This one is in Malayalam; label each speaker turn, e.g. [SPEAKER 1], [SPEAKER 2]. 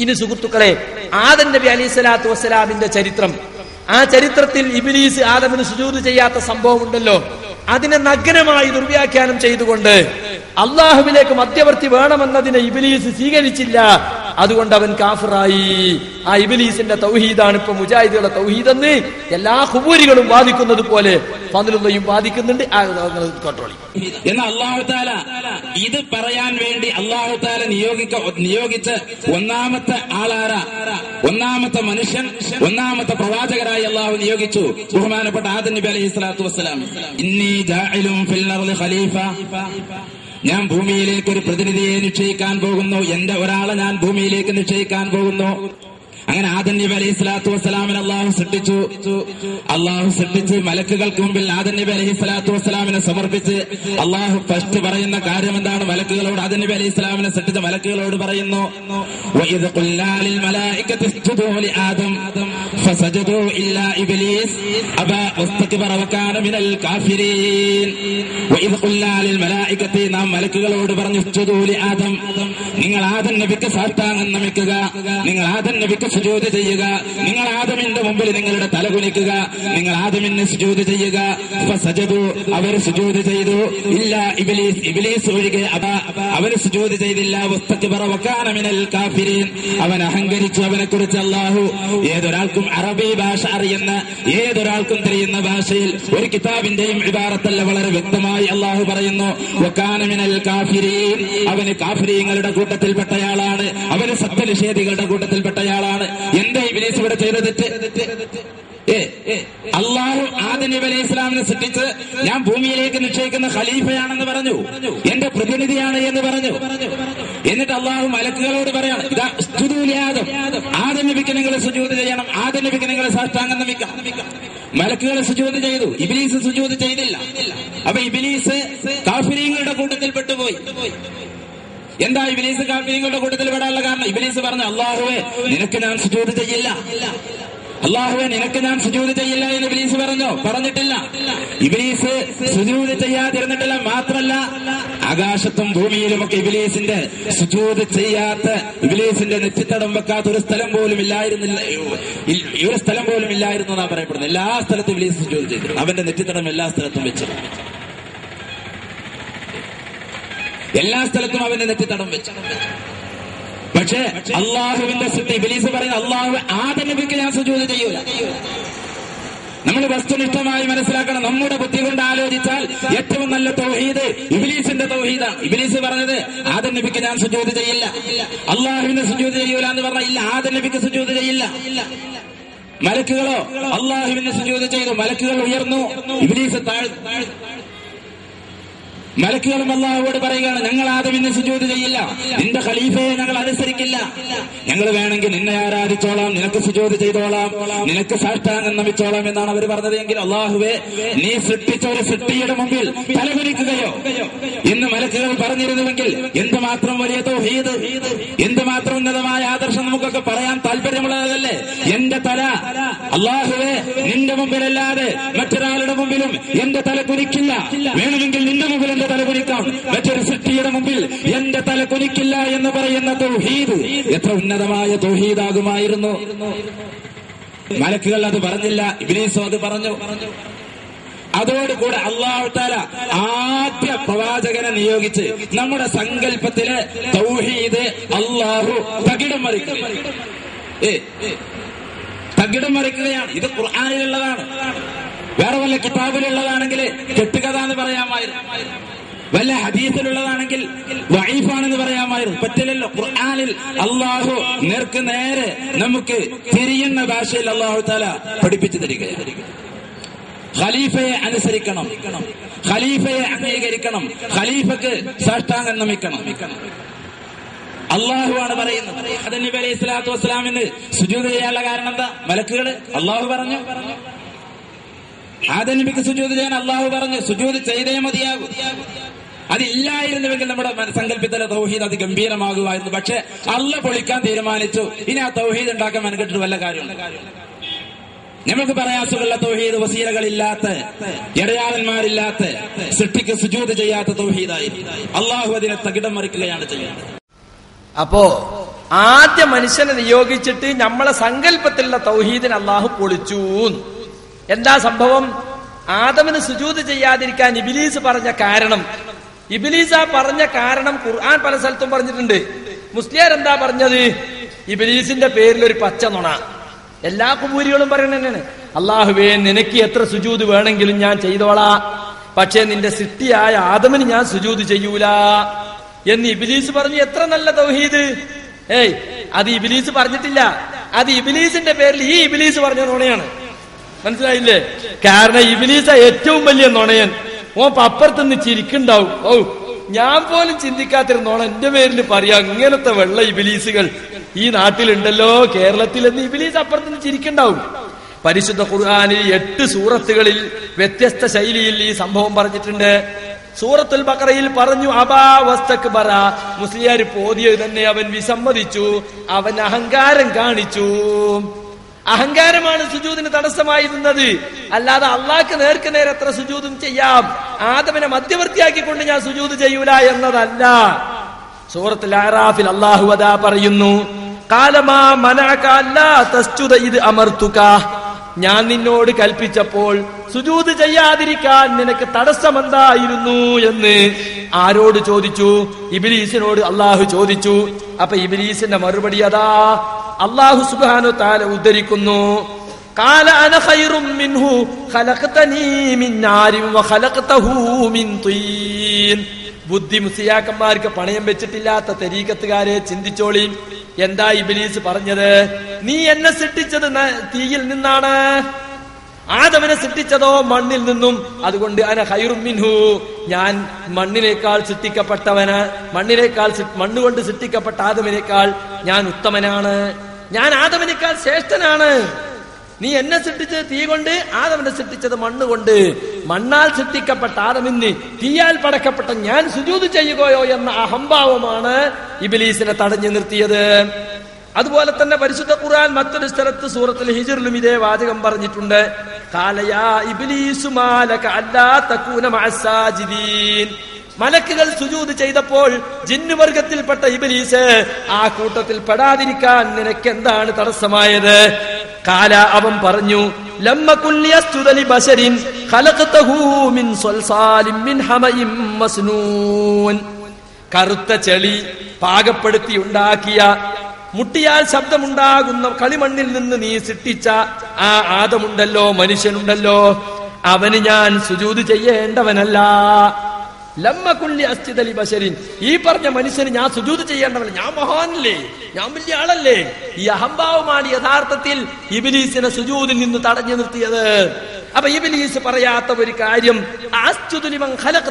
[SPEAKER 1] ഇനി സുഹൃത്തുക്കളെ, ആദം നബി അലൈഹിസ്സലാത്തു വസ്സലാമിന്റെ ചരിത്രം, ആ ചരിത്രത്തിൽ ഇബ്ലീസ് ആദമിന് സുജൂദ് ചെയ്യാത്ത സംഭവം ഉണ്ടല്ലോ, അതിനെ നഗ്നമായി ദുർവ്യാഖ്യാനം ചെയ്തുകൊണ്ട് അള്ളാഹുവിലേക്ക് മധ്യവർത്തി വേണമെന്നതിനെ ഇബ്ലീസ് സ്വീകരിച്ചില്ല. അതുകൊണ്ട് അവൻ കാഫിറായി. ആ ഇബ്ലീസിന്റെ തൗഹീദാണ് ഇപ്പൊ മുജാഹിദുകളുടെ തൗഹീദെന്ന് എല്ലാ ഖുബൂരികളും വാദിക്കുന്നത് പോലെ ഫദ്ലുള്ളയും വാദിക്കുന്നുണ്ട്. കൺട്രോൾ
[SPEAKER 2] എന്നാൽ അല്ലാഹു തആല ഇത് പറയാൻ വേണ്ടി അല്ലാഹു തആല നിയോഗിച്ച ഒന്നാമത്തെ ആളാരാ? ഒന്നാമത്തെ മനുഷ്യൻ, ഒന്നാമത്തെ പ്രവാചകരായി അല്ലാഹു നിയോഗിച്ചു ബഹുമാനപ്പെട്ട ആദം നബി അലൈഹിസ്സലാത്തു വസ്സലാം. ഇന്നി ജാഇലുൻ ഫിൽ അർളി ഖലീഫ, ഞാൻ ഭൂമിയിലേക്ക് ഒരു പ്രതിനിധിയെ നിശ്ചയിക്കാൻ പോകുന്നു, എന്റെ ഒരാളെ ഞാൻ ഭൂമിയിലേക്ക് നിശ്ചയിക്കാൻ പോകുന്നു. അങ്ങനെ ആദം നബി അലൈഹിസ്സലാത്തു വസ്സലാമിനെ അല്ലാഹു സൃഷ്ടിച്ച് മലക്കുകൾക്ക് മുമ്പിൽ ആദം നബി അലൈഹിസ്സലാത്തു വസ്സലാമിനെ സമർപ്പിച്ച് അല്ലാഹു ഫസ്റ്റ് പറയുന്ന കാര്യം എന്താണ്? മലക്കുകളോട്, ആദം നബി അലൈഹിസ്സലാമിനെ സൃഷ്ടിച്ച മലക്കുകളോട് പറയുന്നു, വഇദ് ഖുൽനാ ലിൽ മലായികതി ഇസ്ജുദൂ ലി ആദം ഫസജദൂ ഇല്ലാ ഇബ്ലീസ് അബാ വസ്തക്ബറ വകാന മിനൽ കാഫിരീൻ. വഇദ് ഖുൽനാ ലിൽ മലായികതി, നാം മലക്കുകളോട് പറഞ്ഞു, ഇസ്ജുദൂ ലി ആദം, നിങ്ങൾ ആദം നബിക്ക് സാഷ്ടാംഗം നമിക്കുക, നിങ്ങൾ ആദം നബിക്ക് സുജൂദ് ചെയ്യുക, നിങ്ങൾ ആദമിന്റെ മുമ്പിൽ നിങ്ങളുടെ തല കുനിക്കുക, നിങ്ങൾ ആദമിന് സുജൂദ് ചെയ്യുക. ഫസജദൂ, അവർ സുജൂദ് ചെയ്തു. ഇല്ലാ ഇബ്ലീസ്, ഇബ്ലീസ് ഒഴികെ അവര് സുജൂദ് ചെയ്തില്ല. വസ്തക്ബറ വകാന മിനൽ കാഫിരീൻ, അവൻ അഹങ്കരിച്ചു. അവനെ കുറിച്ച് അല്ലാഹു ഏതൊരാൾക്കും അറബി ഭാഷ അറിയുന്ന, ഏതൊരാൾക്കും തിരിയുന്ന ഭാഷയിൽ ഒരു കിതാബിന്റെയും ഇബാറത്തല്ല, വളരെ വ്യക്തമായി അല്ലാഹു പറയുന്നു, വകാന മിനൽ കാഫിരീൻ, അവന് കാഫിരീങ്ങളുടെ കൂട്ടത്തിൽപ്പെട്ടയാളാണ്, അവന് സത്യനിഷേധികളുടെ കൂട്ടത്തിൽപ്പെട്ടയാളാണ്. എന്താ ഇബ്ലീസ് ഇവിടെ ചെയ്ത തെറ്റ്? അല്ലാഹു ആദം നബി അലൈഹി ഇസ്ലാമിനെ സൃഷ്ടിച്ച് ഞാൻ ഭൂമിയിലേക്ക് നിശ്ചയിക്കുന്ന ഖലീഫയാണെന്ന് പറഞ്ഞു, എന്റെ പ്രതിനിധിയാണ് എന്ന് പറഞ്ഞു. എന്നിട്ട് അല്ലാഹു മലക്കുകളോട് പറയാണ്, ഇതാ ഉസ്ജുദൂ ലി ആദം, ആദം നബിക്ക് നിങ്ങൾ സുജൂദ് ചെയ്യണം, ആദം നബിക്ക് നിങ്ങൾ സാഷ്ടാംഗം നമിക്കണം. മലക്കുകൾ സുജൂദ് ചെയ്തു, ഇബ്ലീസ് സുജൂദ് ചെയ്തില്ല. അപ്പൊ ഇബ്ലീസ് കാഫിരീങ്ങളുടെ കൂട്ടത്തിൽ പെട്ടുപോയി. എന്താ ഇബ്ലീസ് കാഫിരീങ്ങളുടെ കൂട്ടത്തിൽ പെടാനുള്ള കാരണം? ഇബ്ലീസ് പറഞ്ഞു, അല്ലാഹുവേ നിനക്ക് ഞാൻ സുജൂദ് ചെയ്യില്ല, അല്ലാഹുവേ നിനക്ക് ഞാൻ സുജൂദ് ചെയ്യില്ല എന്ന് ഇബ്ലീസ് പറഞ്ഞിട്ടില്ല. ഇബ്ലീസ് സുജൂദ് ചെയ്യാതിരുന്നിട്ടില്ല. മാത്രല്ല, ആകാശത്തും ഭൂമിയിലുമൊക്കെ ഇബ്ലീസിന്റെ സുജൂദ് ചെയ്യാത്ത, ഇബ്ലീസിന്റെ നെറ്റിത്തടം വെക്കാത്ത ഒരു സ്ഥലം പോലും ഇല്ലായിരുന്നില്ല, ഒരു സ്ഥലം പോലും ഇല്ലായിരുന്നു എന്നാണ് പറയപ്പെടുന്നത്. എല്ലാ സ്ഥലത്തും ഇബ്ലീസ് സുജൂദ് ചെയ്തു, അവന്റെ നെറ്റിത്തടം എല്ലാ സ്ഥലത്തും വെച്ചു, എല്ലാ സ്ഥലത്തും അവന്റെ നെറ്റിത്തടം വെച്ചു. പക്ഷേ അള്ളാഹുവിന്റെ സൃഷ്ടി ഇബ്ലീസ് പറയുന്നത്, അള്ളാഹു ആദം നബിക്ക് ഞാൻ സുജൂദ് ചെയ്യൂല. നമ്മൾ വസ്തുനിഷ്ഠമായി മനസ്സിലാക്കണം. നമ്മുടെ ബുദ്ധി കൊണ്ട് ആലോചിച്ചാൽ ഏറ്റവും നല്ല തൗഹീദ് ഇബ്ലീസിന്റെ തൗഹീദാണ്. ഇബ്ലീസ് പറഞ്ഞത് ആദം നബിക്ക് ഞാൻ സുജൂദ് ചെയ്യില്ല, അള്ളാഹുവിന് സുജൂദ് ചെയ്യൂല എന്ന് പറഞ്ഞാൽ ഇല്ല, ആദം നബിക്ക് സുജൂദ് ചെയ്യില്ല. മലക്കുകളോ അള്ളാഹുവിന് സുജൂദ് ചെയ്തു, മലക്കുകൾ ഉയർന്നു, ഇബ്ലീസ് താഴ്ന്നു. മലക്കുകളും അല്ലാഹുവോട് പറയുകയാണ്, ഞങ്ങൾ ആദമിന് സുജൂദ് ചെയ്യില്ല, നിന്റെ ഖലീഫയെ ഞങ്ങൾ അനുസരിക്കില്ല, ഞങ്ങൾ വേണമെങ്കിൽ നിന്നെ ആരാധിച്ചോളാം, നിനക്ക് സുജൂദ് ചെയ്തോളാം, നിനക്ക് സാഷ്ടാംഗം നമിച്ചോളാം എന്നാണ് അവർ പറഞ്ഞത്. എങ്കിൽ അല്ലാഹുവേ നീ സൃഷ്ടിച്ച ഒരു സൃഷ്ടിയുടെ മുമ്പിൽ തലകുനിക്കുകയോ എന്ന് മലക്കുകൾ പറഞ്ഞിരുന്നുവെങ്കിൽ എന്തുമാത്രം വലിയ തൗഹീദ്, എന്തുമാത്രം ഉന്നതമായ ആദർശം നമുക്കൊക്കെ പറയാൻ താല്പര്യമുള്ളതല്ലേ. എന്റെ തല അല്ലാഹുവേ നിന്റെ മുമ്പിലല്ലാതെ മറ്റൊരാളുടെ മുമ്പിലും എന്റെ തല കുനിക്കില്ല, വേണമെങ്കിൽ നിന്റെ മുമ്പിൽ എന്റെ തല കുനിക്കാം, മറ്റൊരു സൃഷ്ടിയുടെ മുമ്പിൽ എന്റെ തല കുനിക്കില്ല എന്ന് പറയുന്ന തൗഹീദ് എത്ര ഉന്നതമായ തൗഹീദാകുമായിരുന്നു. മലക്കുകൾ അത് പറഞ്ഞില്ല, ഇബ്ലീസും അത് പറഞ്ഞു. അതോടുകൂടെ അല്ലാഹു തആല ആദ്യ പ്രവാചകനെ നിയോഗിച്ച് നമ്മുടെ സങ്കല്പത്തിലെ തൗഹീദ് അല്ലാഹു തകിടം മറിക്കുകയാണ്. ഇത് ഖുർആനിലുള്ളതാണ്, വേറെ വല്ല കിതാബിലുള്ളതാണെങ്കിൽ കെട്ടുകഥ എന്ന് പറയാമായിരുന്നു, വല്ല ഹദീസിലുള്ളതാണെങ്കിൽ വഈഫാണെന്ന് പറയാമായിരുന്നു. പറ്റില്ലല്ലോ. ഖുർആനിൽ അല്ലാഹു നേർക്ക് നേരെ നമുക്ക് തിരിയുന്ന ഭാഷയിൽ അല്ലാഹു തആല പഠിപ്പിച്ചു തരികയാണ്. ഖലീഫയെ അനുസരിക്കണം, ഖലീഫയെ അംഗീകരിക്കണം, ഖലീഫക്ക് സാഷ്ടാംഗം നമിക്കണം. അള്ളാഹുവാണ് പറയുന്നത്. ആദം നബി അലൈഹി സ്വലാത്തു വസ്സലാമിന് സുജൂദ് ചെയ്യാനുള്ള കാരണം എന്താ? മലക്കുകള് അള്ളാഹു പറഞ്ഞു. ആദം നബിക്ക് സുജൂദ് ചെയ്യാൻ അള്ളാഹു പറഞ്ഞു, സുജൂദ് ചെയ്തേ മതിയാകൂ. അതില്ലായിരുന്നുവെങ്കിൽ നമ്മുടെ സങ്കല്പത്തിലെ തൗഹീദ് അതിഗംഭീരമാകുമായിരുന്നു. പക്ഷെ അള്ളാഹ് പൊളിക്കാൻ തീരുമാനിച്ചു. ഇനി ആ തൗഹീദ് ഉണ്ടാക്കാൻ മെനക്കെട്ടിട്ട് വല്ല കാര്യമുണ്ട്? നമുക്ക് പ്രയാസമുള്ള തൗഹീദ്, വസീലകളില്ലാത്ത, ഇടയാളന്മാരില്ലാത്ത, സൃഷ്ടിക്ക് സുജൂദ് ചെയ്യാത്ത തൗഹീദായി അള്ളാഹു അതിനെ തകിടം മറിക്കുകയാണ് ചെയ്യുന്നത്.
[SPEAKER 1] അപ്പോ ആദ്യ മനുഷ്യനെ നിയോഗിച്ചിട്ട് നമ്മളെ സങ്കല്പത്തിലുള്ള തൗഹീദിനെ അള്ളാഹു പൊളിച്ചു. എന്താ സംഭവം? ആദമിന് സുജൂദ് ചെയ്യാതിരിക്കാൻ ഇബ്ലീസ് പറഞ്ഞ കാരണം, ഇബ്ലീസ് ആ പറഞ്ഞ കാരണം ഖുർആൻ പല സ്ഥലത്തും പറഞ്ഞിട്ടുണ്ട്. മുസ്ലിയാർ എന്താ പറഞ്ഞത്? ഇബ്ലീസിന്റെ പേരിൽ ഒരു പച്ച നുണ. എല്ലാ കുബൂരികളും പറയുന്നതന്നെയാണ്, അള്ളാഹുവേ നിനക്ക് എത്ര സുജൂദ് വേണമെങ്കിലും ഞാൻ ചെയ്തോളാ, പക്ഷെ നിന്റെ സൃഷ്ടിയായ ആദമിന് ഞാൻ സുജൂദ് ചെയ്യൂല എന്ന് ഇബ്ലീസ് പറഞ്ഞു. എത്ര നല്ല തൗഹീദ്! അത് ഇബ്ലീസ് പറഞ്ഞിട്ടില്ല, അത് ഇബ്ലീസിന്റെ പേരിൽ ഈ ഇബ്ലീസ് പറഞ്ഞ നുണയാണ്. മനസ്സിലായില്ലേ? കാരണം ഇബ്ലീസ ഏറ്റവും വലിയ നുണയൻ. ഓൻ അപ്പുറത്തുനിന്ന് ചിരിക്കുണ്ടാവും. ഞാൻ പോലും ചിന്തിക്കാത്തിരുന്നോണ എന്റെ പേരിൽ പറയാ, ഇങ്ങനത്തെ വെള്ള ഇബ്ലീസുകൾ ഈ നാട്ടിലുണ്ടല്ലോ, കേരളത്തിൽ എന്ന് ഇബ്ലീസ് അപ്പുറത്തുനിന്ന് ചിരിക്കുണ്ടാവും. പരിശുദ്ധ ഖുർആനിൽ 8 സൂറത്തുകളിൽ വ്യത്യസ്ത ശൈലിയിൽ ഈ സംഭവം പറഞ്ഞിട്ടുണ്ട്. സൂറത്തുൽ ബഖറയിൽ പറഞ്ഞു, അബാ വസ്തക്ബറ, മുസ്ലിയാർ പോതിയത് തന്നെ അവൻ വിസമ്മതിച്ചു, അവൻ അഹങ്കാരം കാണിച്ചു. അഹങ്കാരമാണ് സുജൂദിന് തടസ്സമായിരുന്നത്, അല്ലാതെ അള്ളാഹ്ക്ക് നേർക്ക് നേരെ എത്ര സുജൂദും ചെയ്യാം. ആദമിനെ മധ്യവർത്തിയാക്കിക്കൊണ്ട് ഞാൻ സുജൂദ് ചെയ്യൂല എന്നതല്ല. സൂറത്തുൽ അറാഫിൽ അല്ലാഹു അതാ പറയുന്നു, ഖാലമാ മനഅക അല്ലാ തസ്ജുദ ഇദ് അമർതുക, ഞാൻ നിന്നോട് കൽപ്പിച്ചപ്പോൾ സുജൂദ് ചെയ്യാതിരിക്കാൻ നിനക്ക് തടസ്സമെന്തായിരുന്നു എന്ന് ആരോട് ചോദിച്ചു? ഇബ്ലീസിനോട് അള്ളാഹു ചോദിച്ചു. അപ്പൊ ഇബ്ലീസിന്റെ മറുപടി അതാ അല്ലാഹു സുബ്ഹാനഹു തആല ഉദ്ധരിക്കുന്നു, ഖാല അന ഖൈറും മിൻഹു ഖലഖതനീ മിൻ നാരിൻ വ ഖലഖതഹു മിൻ തീൻ. ബുദ്ധി മുസിയാക്കന്മാർക്ക് പണയം വെച്ചിട്ടില്ലാത്ത തരീഖത്തുകാരെ ചിന്തിച്ചോളി. എന്താ ഇബ്ലീസ് പറഞ്ഞത്? നീ എന്നെ സൃഷ്ടിച്ചത് തീയിൽ നിന്നാണ്, ആദമിനെ സൃഷ്ടിച്ചതോ മണ്ണിൽ നിന്നും. അതുകൊണ്ട് അന ഖൈറും മിൻഹു, ഞാൻ മണ്ണിനേക്കാൾ സൃഷ്ടിക്കപ്പെട്ടവന്, മണ്ണുകൊണ്ട് സൃഷ്ടിക്കപ്പെട്ട ആദമിനേക്കാൾ ഞാൻ ഉത്തമനാണ്, ഞാൻ ആദമിനേക്കാൾ ശ്രേഷ്ഠനാണ്. നീ എന്നെ സൃഷ്ടിച്ചത് തീ കൊണ്ട്, ആദമിനെ സൃഷ്ടിച്ചത് മണ്ണുകൊണ്ട്. മണ്ണാൽ സൃഷ്ടിക്കപ്പെട്ട ആദമിന് തീയാൽ പടക്കപ്പെട്ട ഞാൻ സുജൂദ് ചെയ്യുകയോ എന്ന അഹംഭാവമാണ് ഇബ്ലീസിനെ തടഞ്ഞു നിർത്തിയത്. അതുപോലെ തന്നെ പരിശുദ്ധ ഖുർആൻ മറ്റൊരു സ്ഥലത്ത് സൂറത്തുൽ ഹിജ്റിലും ഇതേ വാചകം പറഞ്ഞിട്ടുണ്ട്, ഖാല യാ ഇബ്ലീസു മാലക അല്ലാ തകൂന മഅസ്സാജിദീൻ. മലക്കുകൾ സുജൂദ് ചെയ്തപ്പോൾ ജിന്ന് വർഗത്തിൽപ്പെട്ട ഇബ്ലീസ് ആ കൂട്ടത്തിൽ പെടാതിരിക്കാൻ നിനക്ക് എന്താണ് തടസ്സമായത്? ഖാല, അവൻ പറഞ്ഞു, ലമ്മ കുല്ലി യസ്ജുദ ലി ബശരിൻ ഖലഖതഹു മിൻ സൽസാലിൻ മിൻ ഹമയിൻ മസ്നൂൻ. കറുത്ത ചെളി പാകപ്പെടുത്തി ഉണ്ടാക്കിയ, മുട്ടിയാൽ ശബ്ദമുണ്ടാകുന്ന കളിമണ്ണിൽ നിന്ന് നീ സൃഷ്ടിച്ച ആ ആദമുണ്ടല്ലോ, മനുഷ്യനുണ്ടല്ലോ, അവന് ഞാൻ സുജൂദ് ചെയ്യേണ്ടവനല്ല. ലമ്മ കുല്ലി അസ്ജുദ ലി ബശരിൻ, ഈ പറഞ്ഞ മനുഷ്യന് ഞാൻ സുജൂദ് ചെയ്യേണ്ടവനല്ല, ഞാൻ മഹാനല്ലേ, ഞാൻ വലിയ ആളല്ലേ. ഈ അഹംഭാവമാണ് യഥാർത്ഥത്തിൽ ഇബ്ലീസിനെ സുജൂദിൽ നിന്ന് തടഞ്ഞു നിർത്തിയത്. അപ്പൊ ഇബ്ലീസ് പറയാത്ത ഒരു കാര്യം, അസ്ജുദു ലിമൻ ഖലഖ